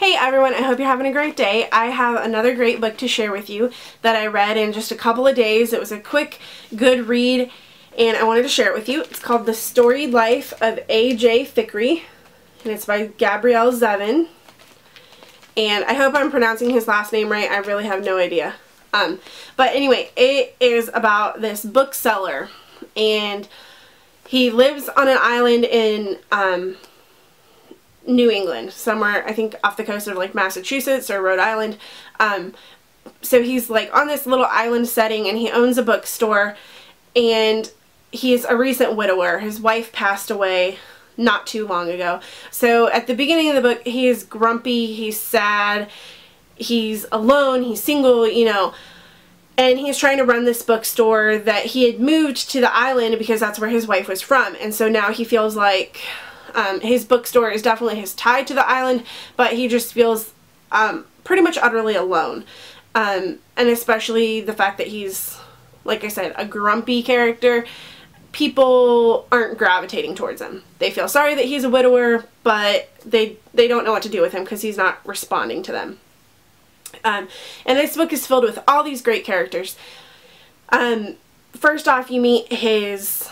Hey everyone, I hope you're having a great day. I have another great book to share with you that I read in just a couple of days. It was a quick, good read, and I wanted to share it with you. It's called The Storied Life of A.J. Fikry, and it's by Gabrielle Zevin. And I hope I'm pronouncing his last name right. I really have no idea. But anyway, it is about this bookseller, and he lives on an island in New England, somewhere I think off the coast of like Massachusetts or Rhode Island. So he's like on this little island setting, and he owns a bookstore, and he's a recent widower. His wife passed away not too long ago. So at the beginning of the book, he is grumpy, he's sad, he's alone, he's single, you know, and he's trying to run this bookstore that he had moved to the island because that's where his wife was from. And so now he feels like his bookstore is definitely his tie to the island, but he just feels pretty much utterly alone. And especially the fact that he's, like I said, a grumpy character. People aren't gravitating towards him. They feel sorry that he's a widower, but they don't know what to do with him because he's not responding to them. And this book is filled with all these great characters. First off, you meet his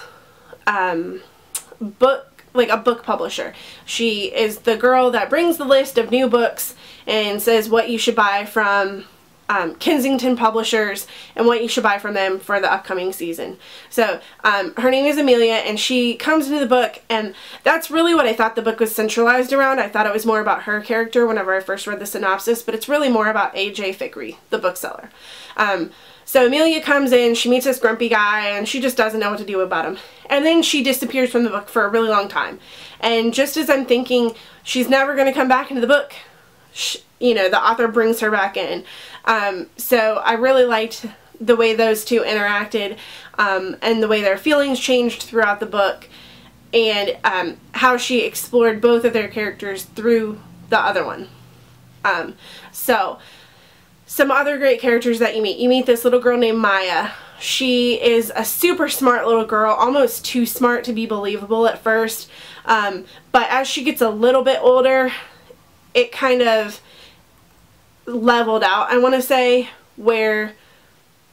book publisher. She is the girl that brings the list of new books and says what you should buy from Kensington Publishers and what you should buy from them for the upcoming season. So her name is Amelia, and she comes into the book, and that's really what I thought the book was centralized around. I thought it was more about her character whenever I first read the synopsis, but it's really more about A.J. Fikry, the bookseller. So Amelia comes in, she meets this grumpy guy, and she just doesn't know what to do about him. And then she disappears from the book for a really long time. And just as I'm thinking she's never going to come back into the book, you know, the author brings her back in. So I really liked the way those two interacted, and the way their feelings changed throughout the book, and how she explored both of their characters through the other one. So some other great characters that you meet. You meet this little girl named Maya. She is a super smart little girl, almost too smart to be believable at first. But as she gets a little bit older, it kind of leveled out, I want to say, where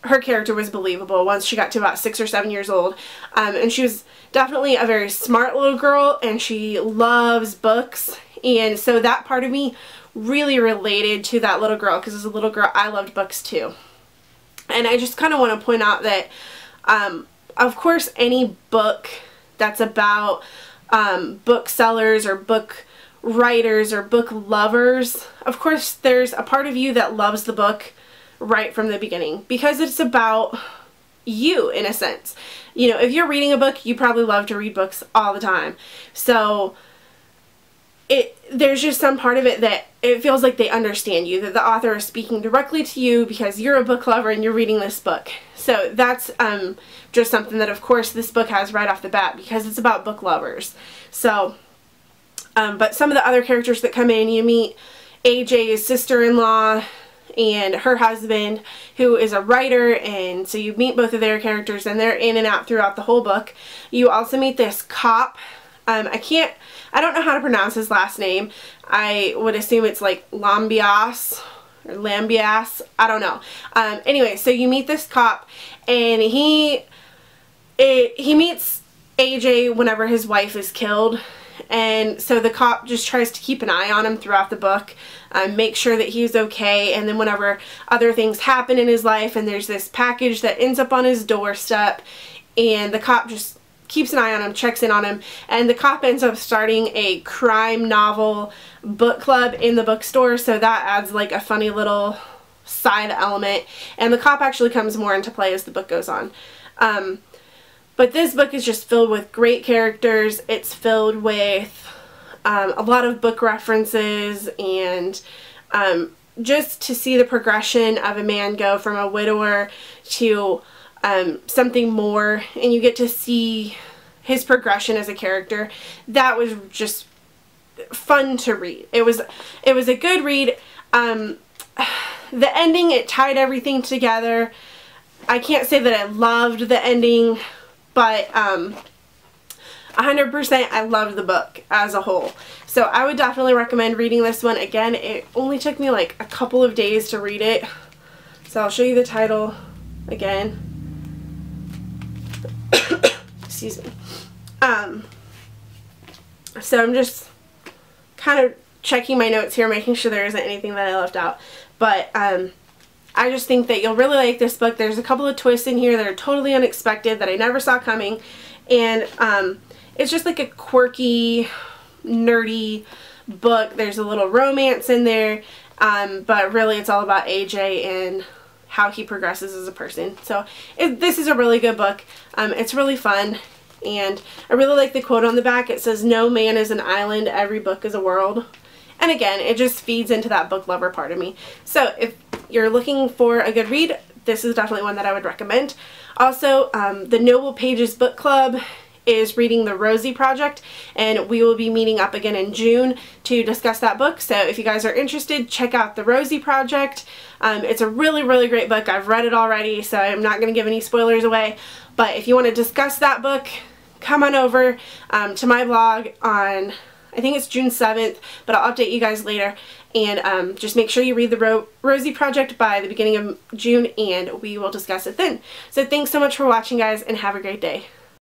her character was believable once she got to about 6 or 7 years old. And she was definitely a very smart little girl, and she loves books. And so that part of me really related to that little girl, because as a little girl I loved books too. And I just kind of want to point out that of course any book that's about booksellers or book writers or book lovers, of course there's a part of you that loves the book right from the beginning, because it's about you in a sense. You know, if you're reading a book, you probably love to read books all the time. So there's just some part of it that it feels like they understand you, that the author is speaking directly to you because you're a book lover and you're reading this book. So that's just something that of course this book has right off the bat, because it's about book lovers. So but some of the other characters that come in, you meet AJ's sister-in-law and her husband, who is a writer, and so you meet both of their characters, and they're in and out throughout the whole book. You also meet this cop. I don't know how to pronounce his last name. I would assume it's like Lambias or Lambias. I don't know. Anyway, so you meet this cop, and he meets AJ whenever his wife is killed. And so the cop just tries to keep an eye on him throughout the book, make sure that he's okay. And then whenever other things happen in his life, and there's this package that ends up on his doorstep, and the cop just keeps an eye on him, checks in on him, and the cop ends up starting a crime novel book club in the bookstore, so that adds like a funny little side element, and the cop actually comes more into play as the book goes on. But this book is just filled with great characters. It's filled with a lot of book references, and just to see the progression of a man go from a widower to something more, and you get to see his progression as a character. That was just fun to read. It was a good read. The ending, it tied everything together. I can't say that I loved the ending, but 100% I loved the book as a whole. So I would definitely recommend reading this one. Again, it only took me like a couple of days to read it. So I'll show you the title again. Excuse me. So I'm just kind of checking my notes here, making sure there isn't anything that I left out. But I just think that you'll really like this book. There's a couple of twists in here that are totally unexpected that I never saw coming. And it's just like a quirky, nerdy book. There's a little romance in there. But really it's all about AJ and how he progresses as a person. So this is a really good book. It's really fun. And I really like the quote on the back. It says, "No man is an island, every book is a world." And again, it just feeds into that book lover part of me. So if you're looking for a good read, this is definitely one that I would recommend. Also, the Noble Pages Book Club is reading The Rosie Project, and we will be meeting up again in June to discuss that book. So if you guys are interested, check out The Rosie Project. It's a really, really great book. I've read it already, so I'm not going to give any spoilers away. But if you want to discuss that book, come on over to my blog on, I think it's June 7th, but I'll update you guys later. And just make sure you read the Rosie Project by the beginning of June, and we will discuss it then. So thanks so much for watching, guys, and have a great day.